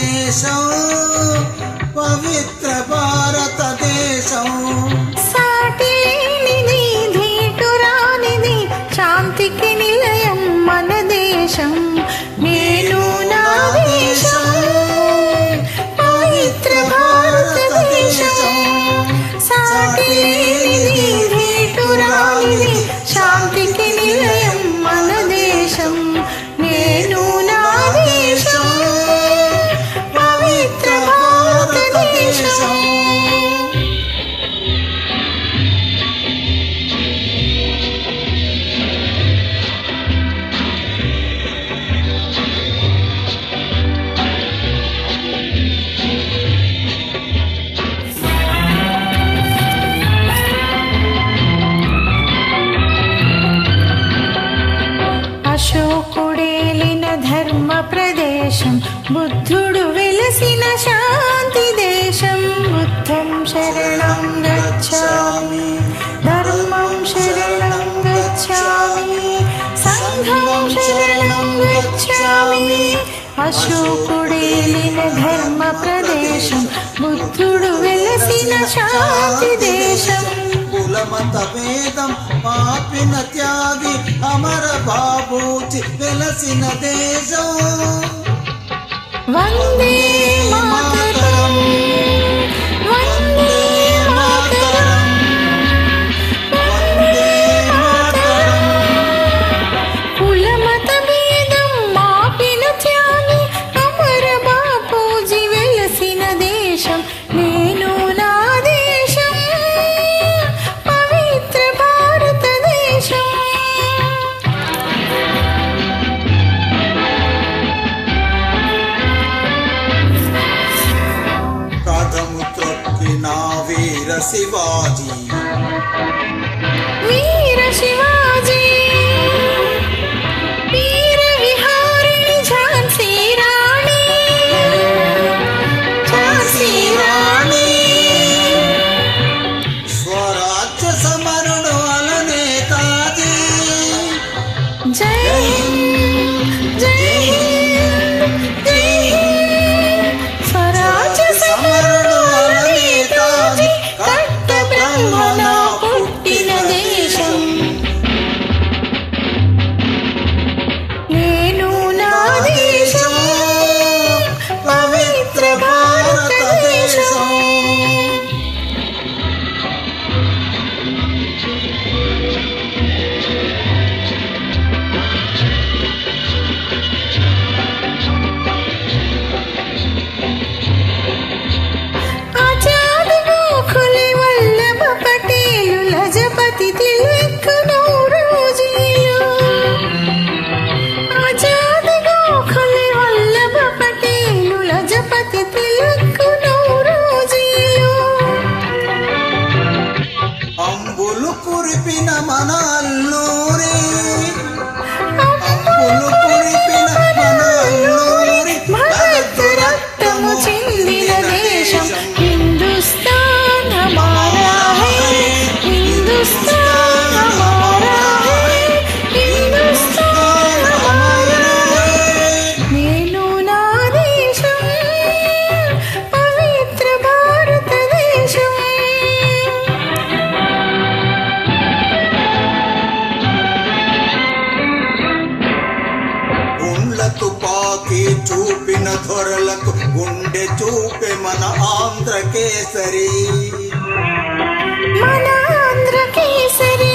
దేశం పవిత్ర భారతదేశం సాటి లేనిది ధీటురానిది శాంతికి నిలయం మన దేశం నేను నా దేశం పవిత్ర భారతదేశం సాటి లేనిది ధీటురానిది శాంతికి నిలయం మన దేశం నేను నా దేశం పవిత్ర భారతదేశం అశోకుడేలిన ధర్మ ప్రదేశం బుద్ధుడు వెలసిన శాంతి దేశం బుద్ధం శరణం గచ్ఛామి ధర్మం శరణం గచ్ఛామి సంఘం శరణం గచ్ఛామి అశోకుడేలిన ధర్మ ప్రదేశం బుద్ధుడు వెలసిన శాంతి దేశం కులమత భేదం పాపిన త్యాగి అమర బాబూజీ వెలసిన దేశం వందే మాతరం వందే మాతరం వందే మాతరం కులమత భేదం మాపిన త్యాగి అమర బాపూజీ వెలసిన దేశం నేను నా దేశం పవిత్ర భారతదేశం కథము త్రొక్కిన వీర శివాజీ వీర శివాజీ వీర విహారిణి ఝాన్సీ రాణి ఝాన్సీ రాణి స్వరాజ్య సమరుడు అల నేతాజీ జై హింద్ జై హింద్ జై హింద్ స్వరాజ్య సమరుడు అల నేతాజీ కట్ట బ్రహ్మణ పుట్టిన దేశం నేను నా దేశం పవిత్ర భారతదేశం ఆజాద్ గోఖలే వల్లభ పటేలు లజపతి తిలక్ నౌరోజీలు ఆజాద్ గోఖలే వల్లభ పటేలు లజపతి తిలక్ నౌరోజీలు అంబులు కురిపిన మన అల్లూరి అంబులు కురిపిన మన అల్లూరి భరత్ రక్తము చిందిన దేశం హిందుస్తాన్ హమారా హై హిందుస్తాన్ హమారా హై హిందుస్తాన్ హమారా హై నేను నా దేశం పవిత్ర భారతదేశం గుండ్ల తుపాకీ చూపిన ధొరలకు గుండె చూపే మన ఆంధ్ర కేసరి మన ఆంధ్ర కేసరి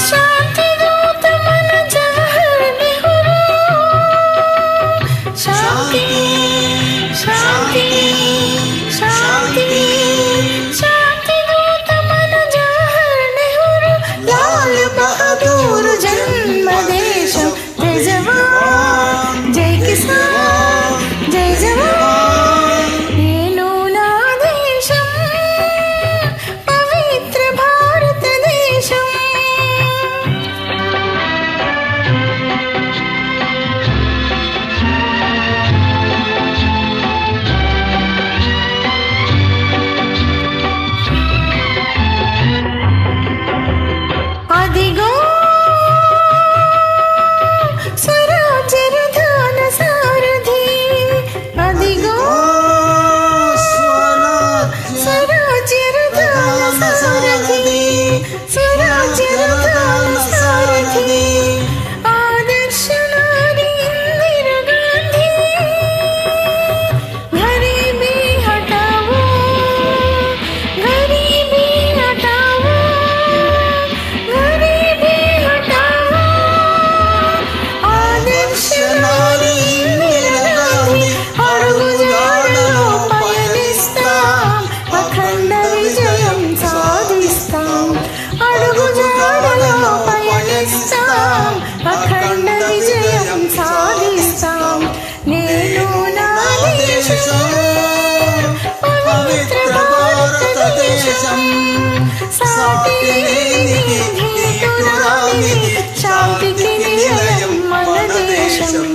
శాంతి దూత మన జవహర్ నెహ్రూ శాంతి శాంతి శాంతి శాంతి దూత మన జవహర్ నెహ్రూ లాల్ బహదూర్ జన్మ దేశం జై జవాన్ జై కిసాన్ జై జవాన్ నేను నా దేశం పవిత్ర భారతదేశం దేశం పవిత్ర భారతదేశం సాటి లేనిది నీటురానిది శాంతికి నిలయం మన దేశం